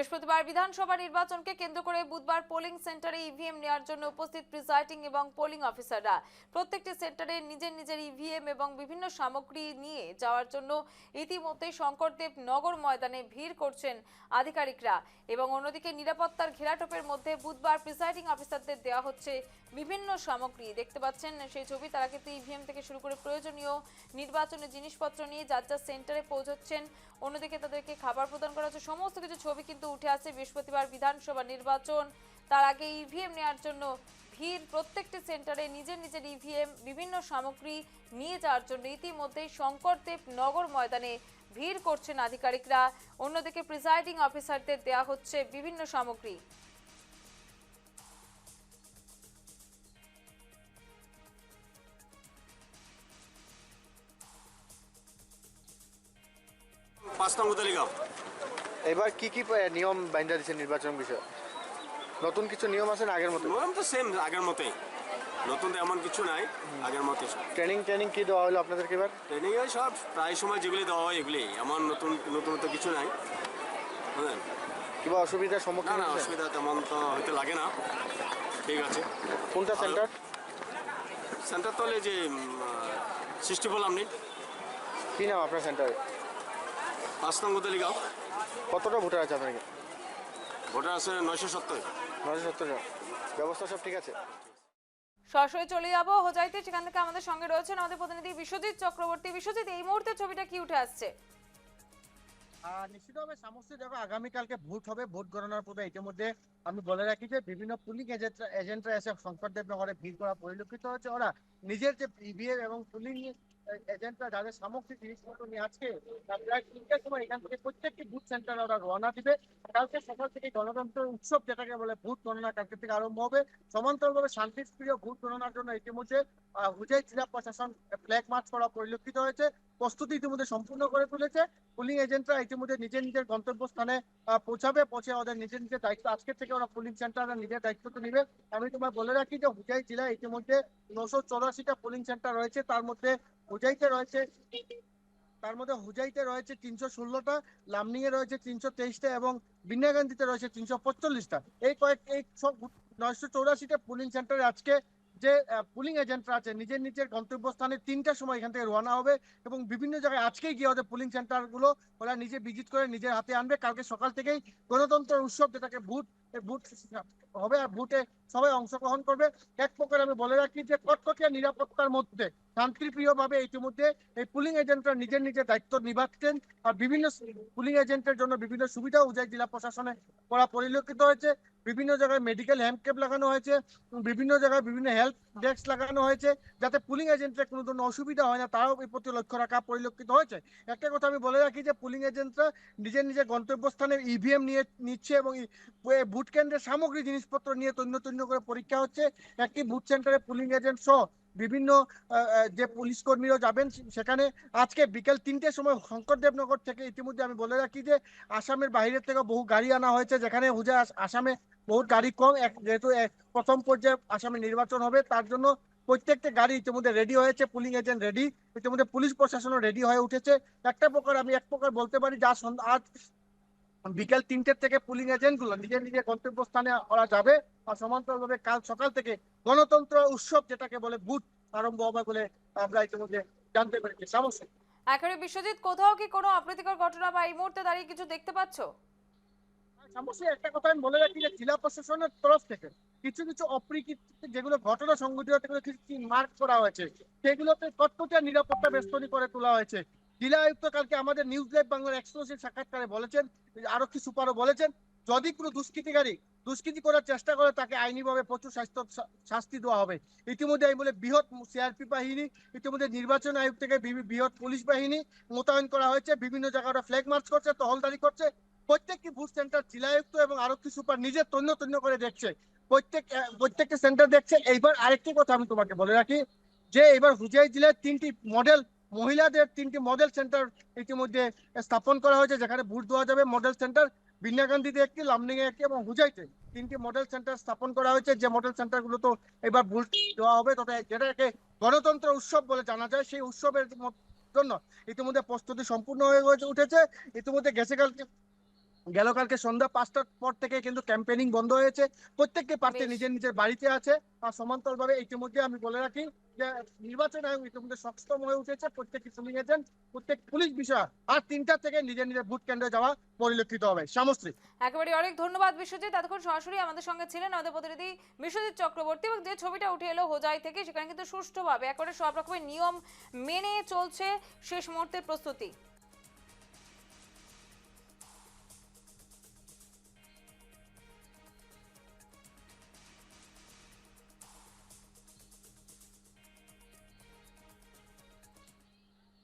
বৃহস্পতিবার বিধানসভা নির্বাচনকে কেন্দ্র করে বুধবার পোলিং সেন্টারে ইভিএম নেওয়ার জন্য উপস্থিত প্রিসাইডিং এবং পোলিং অফিসাররা প্রত্যেকটি সেন্টারে নিজের নিজের ইভিএম এবং বিভিন্ন সামগ্রী নিয়ে যাওয়ার জন্য ইতিমধ্যেই শঙ্করদেব নগর ময়দানে ভিড় করছেন আধিকারিকরা এবং অন্যদিকে নিরাপত্তার ঘেরাটোপের মধ্যে বুধবার প্রিসাইডিং অফিসারদের দেওয়া হচ্ছে বিভিন্ন সামগ্রী। দেখতে পাচ্ছেন সেই ছবি। তারা কিন্তু ইভিএম থেকে শুরু করে প্রয়োজনীয় নির্বাচনের জিনিসপত্র নিয়ে যার যার সেন্টারে পৌঁছচ্ছেন। অন্যদিকে তাদেরকে খাবার প্রদান করা হচ্ছে। সমস্ত কিছু ছবি কিন্তু উঠে আসছে। বৃহস্পতিবার বিধানসভা নির্বাচন, তার আগে ইভিএম নেওয়ার জন্য ভিড়। প্রত্যেকটি সেন্টারে নিজের নিজের ইভিএম বিভিন্ন সামগ্রী নিয়ে যাওয়ার জন্য ইতিমধ্যেই শঙ্করদেব নগর ময়দানে ভিড় করছেন আধিকারিকরা। অন্যদিকে প্রিসাইডিং অফিসারদের দেওয়া হচ্ছে বিভিন্ন সামগ্রী। এবার কি কি নিয়ম বাইন্দা দিচ্ছে নির্বাচন বিষয়ে? নতুন কিছু নিয়ম আছে না আগের মতো? নিয়ম তো সেম আগের মতোই, নতুন তো এমন কিছু নাই, আগের মতোই সব। ট্রেনিং কি দেওয়া হলো আপনাদেরকে এবার? ট্রেনিং এ সব প্রায় সময় যেগুলি দেওয়া হয় এগুলি, এমন নতুন তো কিছু নাই। বুঝলেন? কিংবা অসুবিধার না সম্মুখীন না, হয়েছেন? অসুবিধা তেমন তো হয়তো লাগে না। ঠিক আছে। কোনটা সেন্টার? সেন্টার তো হলে যে সৃষ্টি বললাম নি, কি নাম আপনার সেন্টারে? 5 নং গোদালিগাঁও। কতটা ভোটার আছে আপনাকে? ভোটার আছে 970। 970 জন। ব্যবস্থা সব ঠিক আছে? সরাসরি চলে যাবো হোজাইতে। সেখান থেকে আমাদের সঙ্গে রয়েছেন আমাদের প্রতিনিধি বিশ্বজিৎ চক্রবর্তী। বিশ্বজিৎ, এই মুহূর্তে ছবিটা কি উঠে আসছে? নিশ্চিতভাবে সমস্ত জায়গায় আগামীকালকে ভোট হবে। ভোট গণনার পূর্বে ইতিমধ্যে আমি বলে রাখি যে বিভিন্ন পুলিং এজেন্টরা এসে শঙ্করদেব নগরে ভিড় করা পরিলক্ষিত হচ্ছে। ওরা নিজের যে ইভিএম এবং পুলিং এজেন্টরা যাদের সামগ্রিক জিনিসপত্র নিয়ে আজকে প্রায় 3টার সময় এখান থেকে প্রত্যেকটি বুথ সেন্টারে ওরা রওনা দিবে। কালকে সকাল থেকে গণতন্ত্র উৎসব যেটাকে বলে ভোট গণনা কালকে থেকে আরম্ভ হবে। সমান্তরালভাবে শান্তিপ্রিয় ভোট গণনার জন্য ইতিমধ্যে হুজাই জেলা প্রশাসন ফ্ল্যাগ মার্চ করা পরিলক্ষিত হয়েছে। প্রস্তুতি ইতিমধ্যে সম্পূর্ণ করে তুলেছে। পুলিং এজেন্টরা ইতিমধ্যে নিজের নিজের গন্তব্যস্থানে পৌঁছে ওদের নিজের নিজের দায়িত্ব আজকে থেকে ওরা পুলিং সেন্টারে নিজের দায়িত্ব তো নিবে। আমি তোমায় বলে রাখি যে হুজাই জেলায় ইতিমধ্যে 984টা পুলিং সেন্টার রয়েছে। হুজাইতে রয়েছে 316টা, লামনিং এ রয়েছে 323টা এবং বিন্যাগান্দিতে রয়েছে 345টা। এই সব 984টা পুলিং সেন্টারে আজকে যে পুলিং এজেন্টরা আছে নিজের নিজের গন্তব্যস্থানে 3টার সময় এখান থেকে রওনা হবে এবং বিভিন্ন জায়গায় আজকেই গিয়ে ওদের পুলিং সেন্টার গুলো ওরা নিজে ভিজিট করে নিজের হাতে আনবে। কালকে সকাল থেকেই গণতন্ত্র উৎসব যেটাকে ভোট হবে আর ভোটে সবাই অংশগ্রহণ করবে। এক প্রকার আমি বলে রাখি যে কটকটিয়া নিরাপত্তার মধ্যে শান্তিপ্রিয় ভাবে ইতিমধ্যে এই পুলিং এজেন্টরা নিজের নিজের দায়িত্ব নিভাচ্ছেন। আর বিভিন্ন পুলিং এজেন্টের জন্য বিভিন্ন সুবিধা উজাই জেলা প্রশাসনে করা পরিলক্ষিত হয়েছে। বিভিন্ন জায়গায় মেডিকেল হ্যান্ড ক্যাম্প লাগানো হয়েছে, বিভিন্ন জায়গায় বিভিন্ন হেল্প ডেস্ক লাগানো হয়েছে যাতে পুলিং এজেন্টের কোনো ধরনের অসুবিধা হয় না, তারাও এই প্রতি লক্ষ্য রাখা পরিলক্ষিত হয়েছে। একটা কথা আমি বলে রাখি যে পুলিং এজেন্টরা নিজের নিজের গন্তব্যস্থানে ইভিএম নিচ্ছে এবং ভোট কেন্দ্রের সামগ্রী জিনিসপত্র নিয়ে তৈন্য করে পরীক্ষা হচ্ছে। একটি ভোট সেন্টারে পুলিং এজেন্ট সহ বিভিন্ন যে পুলিশ কর্মীরা যাবেন সেখানে আজকে বিকেল 3টের সময় শঙ্করদেবনগর থেকে ইতিমধ্যে আমি বলে রাখি যে আসামের বাইরের থেকে বহু গাড়ি আনা হয়েছে, যেখানে আসামে বহুত গাড়ি কম, যেহেতু প্রথম পর্যায়ে আসামে নির্বাচন হবে তার জন্য প্রত্যেকটা গাড়ি ইতিমধ্যে রেডি হয়েছে। পুলিং এজেন্ট রেডি, ইতিমধ্যে পুলিশ প্রশাসনও রেডি হয়ে উঠেছে। আমি এক প্রকার বলতে পারি যে আজ বিকেল 3টের থেকে পুলিং এজেন্ট গুলো নিজের নিজের গন্তব্যস্থানে ওরা যাবে আর সমান্তরালভাবে কাল সকাল থেকে গণতন্ত্র উৎসব যেটাকে বলে ভোট আরম্ভ হবে বলে আমরা ইতিমধ্যে জানতে পেরেছি। সমস্যা একেবারে বিশ্বজিৎ, কোথাও কি কোনো অপ্রীতিকর ঘটনা বা এই মুহূর্তে দাঁড়িয়ে কিছু দেখতে পাচ্ছ? একটা কথা আমি বলে রাখি যে জেলা প্রশাসনের তরফ থেকে কিছু কিছু অপ্রীতি যেগুলো ঘটনা সংঘটিত কিছু মার্ক করা হয়েছে, সেগুলোতে কটকটিয়া নিরাপত্তা বেষ্টনী করে তোলা হয়েছে। জেলা আয়ুক্ত কালকে আমাদের নিউজ লাইভ বাংলার এক্সক্লুসিভ সাক্ষাৎকারে বলেছেন, আরক্ষী সুপারও বলেছেন, যদি কোনো দুষ্কৃতি করার চেষ্টা করে তাকে আইনিভাবে প্রচুর শাস্তি দেওয়া হবে। ইতিমধ্যে আমি বলে বৃহৎ সিআরপি বাহিনী, ইতিমধ্যে নির্বাচন আয়োগ থেকে বৃহৎ পুলিশ বাহিনী মোতায়েন করা হয়েছে। বিভিন্ন জায়গায় ফ্ল্যাগ মার্চ করছে, টহলদারি করছে। প্রত্যেকটি ভোট সেন্টার জেলায়ুক্ত এবং আরক্ষী সুপার নিজের তৈন্য করে দেখছে, প্রত্যেকটা সেন্টার দেখছে। এইবার আরেকটি কথা আমি তোমাকে বলে রাখি যে এবার হুজাই জেলায় 3টি মহিলাদের 3টি মডেল সেন্টার ইতিমধ্যে স্থাপন করা হয়েছে, যেখানে ভোট দেওয়া যাবে। মডেল সেন্টার বিন্যাগান্দিতে একটি, লামনিং এ একটি এবং হুজাইতে 3টি মডেল সেন্টার স্থাপন করা হয়েছে। যে মডেল সেন্টার গুলো তো এবার ভোট দেওয়া হবে, তবে যেটাকে গণতন্ত্র উৎসব বলে জানা যায়, সেই উৎসবের জন্য ইতিমধ্যে প্রস্তুতি সম্পূর্ণ হয়ে উঠেছে। ইতিমধ্যে গেল কালকে সন্ধ্যা 5টার পর থেকে কিন্তু ক্যাম্পেনিং বন্ধ হয়েছে। প্রত্যেকটি প্রার্থী বেশ। নিজের নিজের বাড়িতে আছে। আর সমান্তরালভাবে ইতিমধ্যে আমি বলে রাখি যে নির্বাচন আয়োগ ইতিমধ্যে সক্ষম হয়ে উঠেছে। প্রত্যেকটি পুলিং এজেন্ট, প্রত্যেক পুলিশ বিষয়া আর 3টা থেকে নিজের নিজের ভোট কেন্দ্রে যাওয়া পরিলক্ষিত হবে। শামশ্রী। একেবারে অনেক ধন্যবাদ বিশ্বজিৎ। এতক্ষণ সরাসরি আমাদের সঙ্গে ছিলেন আমাদের প্রতিনিধি বিশ্বজিৎ চক্রবর্তী, এবং যে ছবিটা উঠে এলো হোজাই থেকে, সেখানে কিন্তু সুষ্ঠুভাবে একেবারে সব রকমের নিয়ম মেনে চলছে শেষ মুহূর্তের প্রস্তুতি।